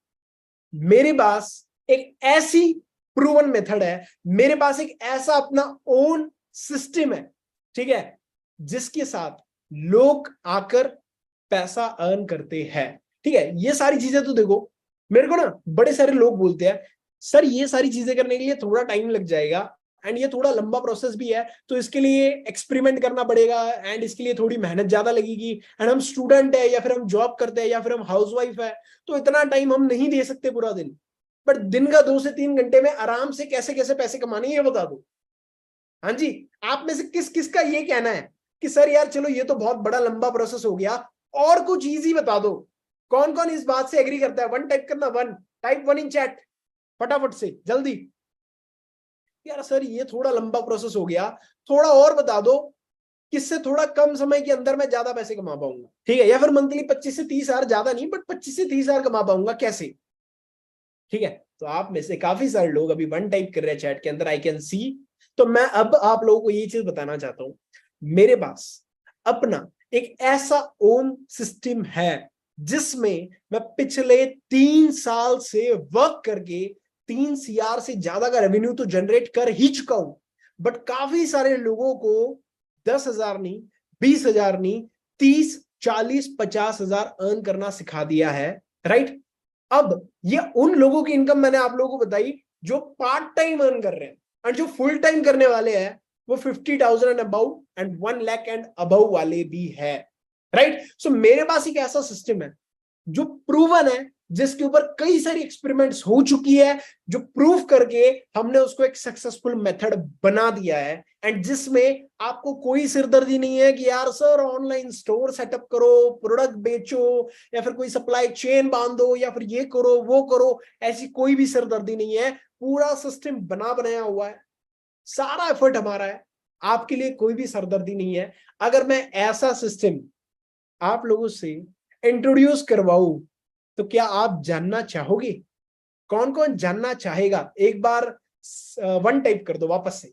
[SPEAKER 1] मेरे पास एक ऐसी प्रूवन मेथड है, मेरे पास एक ऐसा अपना ओन सिस्टम है, ठीक है, जिसके साथ लोग आकर पैसा अर्न करते हैं। ठीक है, ये सारी चीजें तो देखो, मेरे को ना बड़े सारे लोग बोलते हैं सर ये सारी चीजें करने के लिए थोड़ा टाइम लग जाएगा एंड ये थोड़ा लंबा प्रोसेस भी है, तो इसके लिए एक्सपेरिमेंट करना पड़ेगा एंड इसके लिए थोड़ी मेहनत ज्यादा लगेगी, एंड हम स्टूडेंट है या फिर हम जॉब करते हैं या फिर हम हाउसवाइफ है, तो इतना टाइम हम नहीं दे सकते पूरा दिन। बट दिन का 2 से 3 घंटे में आराम से कैसे कैसे पैसे कमाने ये बता दो। हाँ जी, आप में से किस किस का ये कहना है कि सर यार चलो ये तो बहुत बड़ा लंबा प्रोसेस हो गया, और कुछ इजी बता दो। कौन कौन इस बात से एग्री करता है? वन टाइप करना, one type one in chat, फटाफट से जल्दी। यार सर ये थोड़ा लंबा प्रोसेस हो गया, थोड़ा और बता दो किससे थोड़ा कम समय के अंदर मैं ज्यादा पैसे कमा पाऊंगा। ठीक है, या फिर मंथली 25 से 30 हजार, ज्यादा नहीं बट 25 से 30 हजार कमा पाऊंगा कैसे? ठीक है, तो आप में से काफी सारे लोग अभी वन टाइप कर रहे हैं चैट के अंदर, आई कैन सी। तो मैं अब आप लोगों को ये चीज बताना चाहता हूं, मेरे पास अपना एक ऐसा ओन सिस्टम है जिसमें मैं पिछले 3 साल से वर्क करके 3 CR से ज्यादा का रेवेन्यू तो जनरेट कर ही चुका हूं। बट काफी सारे लोगों को 10 हजार नहीं, 20 हजार नहीं, 30, 40, 50 हजार अर्न करना सिखा दिया है। राइट, अब ये उन लोगों की इनकम मैंने आप लोगों को बताई जो पार्ट टाइम अर्न कर रहे हैं, और जो फुल टाइम करने वाले हैं वो 50,000 and above and 1 lakh and above वाले भी है। राइट, सो मेरे पास एक ऐसा सिस्टम है जो प्रूवन है, जिसके ऊपर कई सारी एक्सपेरिमेंट्स हो चुकी है, जो प्रूव करके हमने उसको एक सक्सेसफुल मेथड बना दिया है, एंड जिसमें आपको कोई सिरदर्दी नहीं है कि यार सर ऑनलाइन स्टोर सेटअप करो, प्रोडक्ट बेचो, या फिर कोई सप्लाई चेन बांधो, या फिर ये करो वो करो। ऐसी कोई भी सिरदर्दी नहीं है, पूरा सिस्टम बना बनाया हुआ है, सारा एफर्ट हमारा है, आपके लिए कोई भी सरदर्दी नहीं है। अगर मैं ऐसा सिस्टम आप लोगों से इंट्रोड्यूस करवाऊं तो क्या आप जानना चाहोगे? कौन कौन जानना चाहेगा? एक बार वन टाइप कर दो वापस से,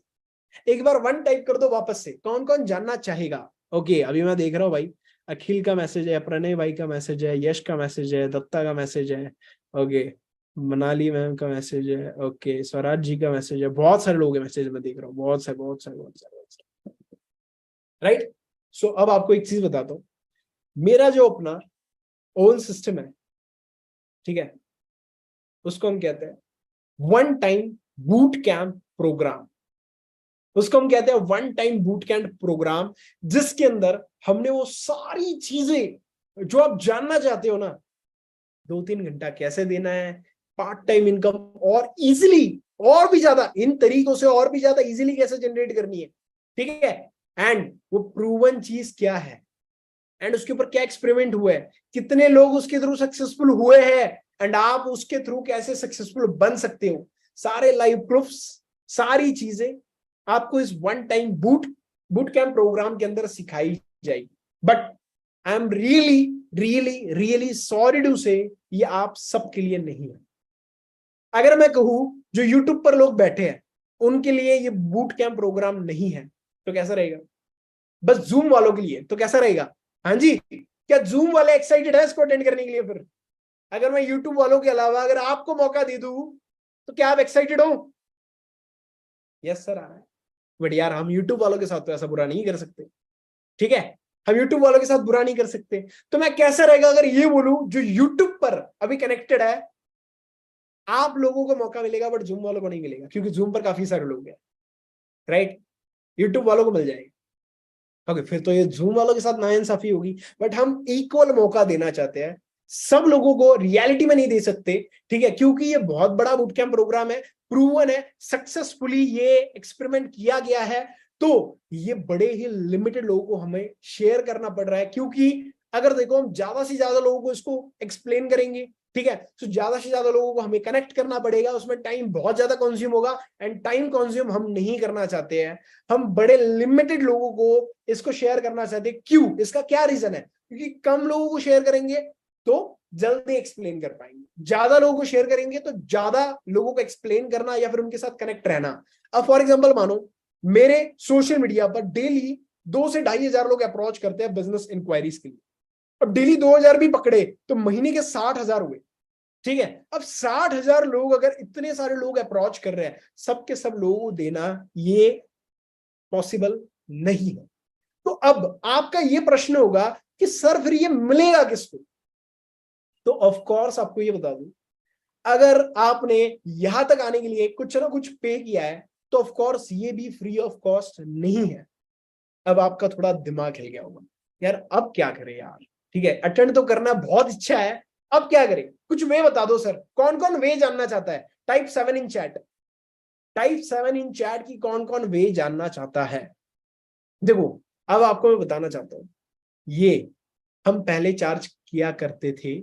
[SPEAKER 1] एक बार वन टाइप कर दो वापस से, कौन कौन जानना चाहेगा? ओके, अभी मैं देख रहा हूँ भाई, अखिल का मैसेज है, प्रणय भाई का मैसेज है, यश का मैसेज है, दत्ता का मैसेज है, ओके, मनाली मैम का मैसेज है, ओके, स्वराज जी का मैसेज है, बहुत सारे लोग मैसेज में देख रहा हूँ, बहुत सारे बहुत सारे बहुत सारे। राइट, सो अब आपको एक चीज बताता हूँ, मेरा जो अपना ओन सिस्टम है, ठीक है, उसको हम कहते हैं one time boot camp programme. उसको हम कहते हैं one time boot camp programme, जिसके अंदर हमने वो सारी चीजें जो आप जानना चाहते हो ना, 2-3 घंटा कैसे देना है, पार्ट टाइम इनकम और इजिली, और भी ज्यादा इन तरीकों से और भी ज्यादा इजिली कैसे जनरेट करनी है, ठीक है, एंड वो प्रूवन चीज क्या है, एंड उसके ऊपर क्या एक्सपेरिमेंट हुआ है, कितने लोग उसके थ्रू सक्सेसफुल हुए हैं, एंड आप उसके थ्रू कैसे सक्सेसफुल बन सकते हो, सारे लाइव प्रूफ्स, सारी चीजें आपको इस one time boot camp programme के अंदर सिखाई जाएगी। But I am really really really sorry to say ये आप सबके लिए नहीं है। अगर मैं कहूं जो यूट्यूब पर लोग बैठे हैं उनके लिए ये बूट कैंप प्रोग्राम नहीं है तो कैसा रहेगा? बस जूम वालों के लिए तो कैसा रहेगा? हाँ जी, क्या जूम वाले एक्साइटेड है इसको अटेंड करने के लिए? फिर अगर मैं यूट्यूब वालों के अलावा अगर आपको मौका दे दूं तो क्या आप एक्साइटेड हो? यस सर, आ रहा है। बट यार हम यूट्यूब वालों के साथ तो ऐसा बुरा नहीं कर सकते, ठीक है, हम यूट्यूब वालों के साथ बुरा नहीं कर सकते। तो मैं कैसा रहेगा अगर ये बोलूं जो यूट्यूब पर अभी कनेक्टेड है, आप लोगों को मौका मिलेगा बट जूम वालों को नहीं मिलेगा, क्योंकि जूम पर काफी सारे लोग हैं। राइट, यूट्यूब वालों को मिल जाएगा। ओके, फिर तो ये जूम वालों के साथ नाइंसाफी होगी, बट हम इक्वल मौका देना चाहते हैं, सब लोगों को रियलिटी में नहीं दे सकते, ठीक है, क्योंकि ये बहुत बड़ा बूट कैंप प्रोग्राम है, प्रूवन है, सक्सेसफुली ये एक्सपेरिमेंट किया गया है, तो ये बड़े ही लिमिटेड लोगों को हमें शेयर करना पड़ रहा है। क्योंकि अगर देखो हम ज्यादा से ज्यादा लोगों को इसको एक्सप्लेन करेंगे, ठीक है, तो ज्यादा से ज्यादा लोगों को हमें कनेक्ट करना पड़ेगा, उसमें टाइम बहुत ज्यादा कंज्यूम होगा, एंड टाइम कंज्यूम हम नहीं करना चाहते हैं। हम बड़े लिमिटेड लोगों को इसको शेयर करना चाहते हैं। क्यों? इसका क्या रीजन है? क्योंकि कम लोगों को शेयर करेंगे तो जल्दी एक्सप्लेन कर पाएंगे, ज्यादा लोगों को शेयर करेंगे तो ज्यादा लोगों को एक्सप्लेन करना या फिर उनके साथ कनेक्ट रहना। अब फॉर एग्जांपल मानो मेरे सोशल मीडिया पर डेली 2 से 2,500 लोग अप्रोच करते हैं बिजनेस इंक्वायरीज के लिए, अब डेली 2,000 भी पकड़े तो महीने के 60,000 हुए। ठीक है, अब 60,000 लोग, अगर इतने सारे लोग अप्रोच कर रहे हैं, सबके सब लोगों को देना ये पॉसिबल नहीं है। तो अब आपका ये प्रश्न होगा कि सर फिर ये मिलेगा किसको? तो ऑफ कोर्स आपको ये बता दूं, अगर आपने यहां तक आने के लिए कुछ ना कुछ पे किया है तो ऑफ कोर्स ये भी फ्री ऑफ कॉस्ट नहीं है। अब आपका थोड़ा दिमाग हिल गया होगा, यार अब क्या करें यार, ठीक है अटेंड तो करना बहुत इच्छा है, अब क्या करें? कुछ वे बता दो सर, कौन कौन वे जानना चाहता है? टाइप 7 इन चैट, टाइप 7 इन चैट की कौन कौन वे जानना चाहता है? देखो अब आपको मैं बताना चाहता हूं, ये हम पहले चार्ज किया करते थे,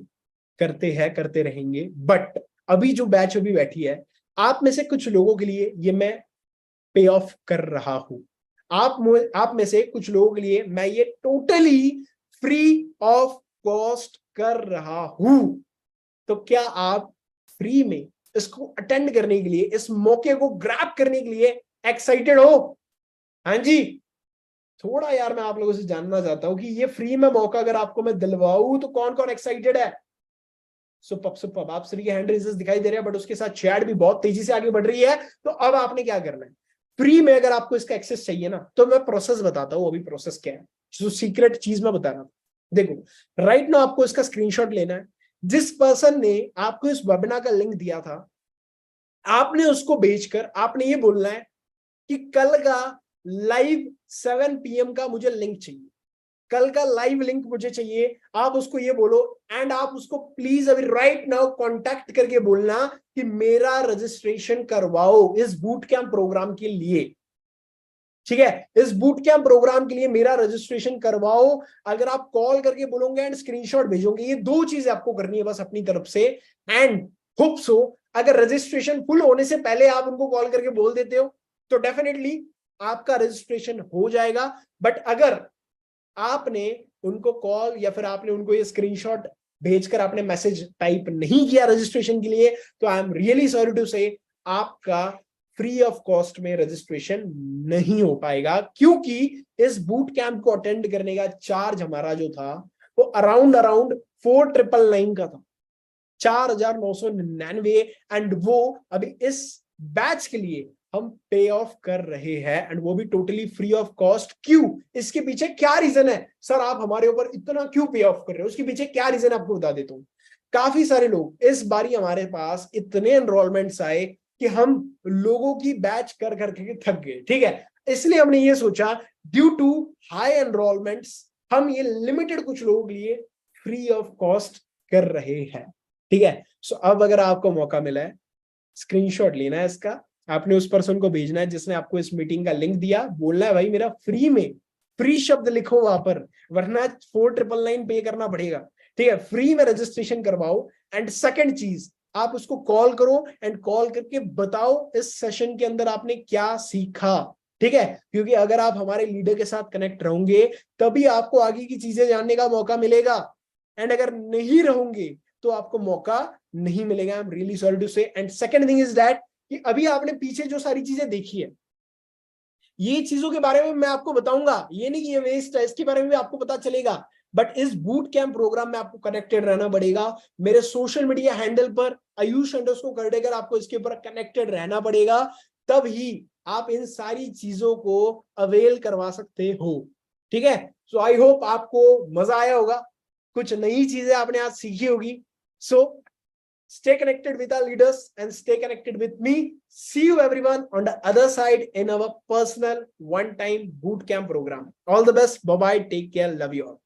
[SPEAKER 1] करते हैं, करते रहेंगे, बट अभी जो बैच अभी बैठी है, आप में से कुछ लोगों के लिए ये मैं पे ऑफ कर रहा हूं। आप में से कुछ लोगों के लिए मैं ये टोटली फ्री ऑफ कॉस्ट कर रहा हूं। तो क्या आप फ्री में इसको अटेंड करने के लिए, इस मौके को ग्रैब करने के लिए एक्साइटेड हो? हाँ जी, थोड़ा यार मैं आप लोगों से जानना चाहता हूं कि ये फ्री में मौका अगर आपको मैं दिलवाऊं तो कौन कौन एक्साइटेड है? सुपर सुपर, आप सभी के हैंड रेजेस दिखाई दे रहे हैं, बट उसके साथ चैट भी बहुत तेजी से आगे बढ़ रही है। तो अब आपने क्या करना है, फ्री में अगर आपको इसका एक्सेस चाहिए ना, तो मैं प्रोसेस बताता हूं। अभी प्रोसेस क्या है, जो सीक्रेट चीज मैं बता रहा हूं, देखो राइट नाउ आपको इसका स्क्रीनशॉट लेना है। जिस पर्सन ने आपको इस वेबिनार का लिंक दिया था, आपने उसको भेजकर आपने ये बोलना है कि कल का लाइव 7 PM का मुझे लिंक चाहिए, कल का लाइव लिंक मुझे चाहिए। आप उसको ये बोलो, एंड आप उसको प्लीज अभी राइट नाउ कांटेक्ट करके बोलना कि मेरा रजिस्ट्रेशन करवाओ इस बूट कैंप प्रोग्राम के लिए। ठीक है, इस बूट कैंप प्रोग्राम के लिए मेरा रजिस्ट्रेशन करवाओ। अगर आप कॉल करके बोलोगे एंड स्क्रीनशॉट भेजोगे, ये 2 चीजें आपको करनी है बस अपनी तरफ से। एंड होप सो अगर रजिस्ट्रेशन फुल होने से पहले आप उनको कॉल करके बोल देते हो तो डेफिनेटली आपका रजिस्ट्रेशन हो जाएगा। बट अगर आपने उनको कॉल या फिर आपने उनको ये स्क्रीनशॉट भेजकर आपने मैसेज टाइप नहीं किया रजिस्ट्रेशन के लिए, तो I am really sorry to say आपका फ्री ऑफ कॉस्ट में रजिस्ट्रेशन नहीं हो पाएगा, क्योंकि इस बूट कैंप को अटेंड करने का चार्ज हमारा जो था वो अराउंड 4,999 का था, 4,999। एंड वो अभी इस बैच के लिए हम पे ऑफ कर रहे हैं, एंड वो भी टोटली फ्री ऑफ कॉस्ट। क्यों? इसके पीछे क्या रीजन है? सर आप हमारे ऊपर इतना क्यों पे ऑफ कर रहे हो? उसके पीछे क्या रीजन आपको बता देता हूं। काफी सारे लोग इस बारी हमारे पास इतने एनरोलमेंट्स आए कि हम लोगों की बैच कर करके थक गए। ठीक है, इसलिए हमने ये सोचा ड्यू टू हाई एनरोलमेंट्स हम ये लिमिटेड कुछ लोगों के लिए फ्री ऑफ कॉस्ट कर रहे हैं। ठीक है, सो अब अगर आपको मौका मिला है, स्क्रीनशॉट लेना है इसका, आपने उस पर्सन को भेजना है जिसने आपको इस मीटिंग का लिंक दिया, बोलना है भाई मेरा फ्री में, फ्री शब्द लिखो वहां पर, वरना 4,999 पे करना पड़ेगा। ठीक है, फ्री में रजिस्ट्रेशन करवाओ। एंड सेकंड चीज, आप उसको कॉल करो एंड कॉल करके बताओ इस सेशन के अंदर आपने क्या सीखा। ठीक है, क्योंकि अगर आप हमारे लीडर के साथ कनेक्ट रहोगे तभी आपको आगे की चीजें जानने का मौका मिलेगा, एंड अगर नहीं रहोगे तो आपको मौका नहीं मिलेगा। I am really sorry to say. And second thing is that कि अभी आपने पीछे जो सारी चीजें देखी है, ये चीजों के बारे में मैं आपको बताऊंगा, ये नहीं कि ये वेस्ट है, इसके बारे में भी आपको पता चलेगा। बट इस बूट कैंप प्रोग्राम में आपको कनेक्टेड रहना पड़ेगा। मेरे सोशल मीडिया हैंडल पर आयुष_करडेकर आपको इसके ऊपर कनेक्टेड रहना पड़ेगा, तब ही आप इन सारी चीजों को अवेल करवा सकते हो। ठीक है, सो आई होप आपको मजा आया होगा, कुछ नई चीजें आपने आज सीखी होगी। सो stay connected with our leaders and stay connected with me. See you everyone on the other side in our personal one-time boot camp program. All the best. Bye-bye. Take care. Love you all.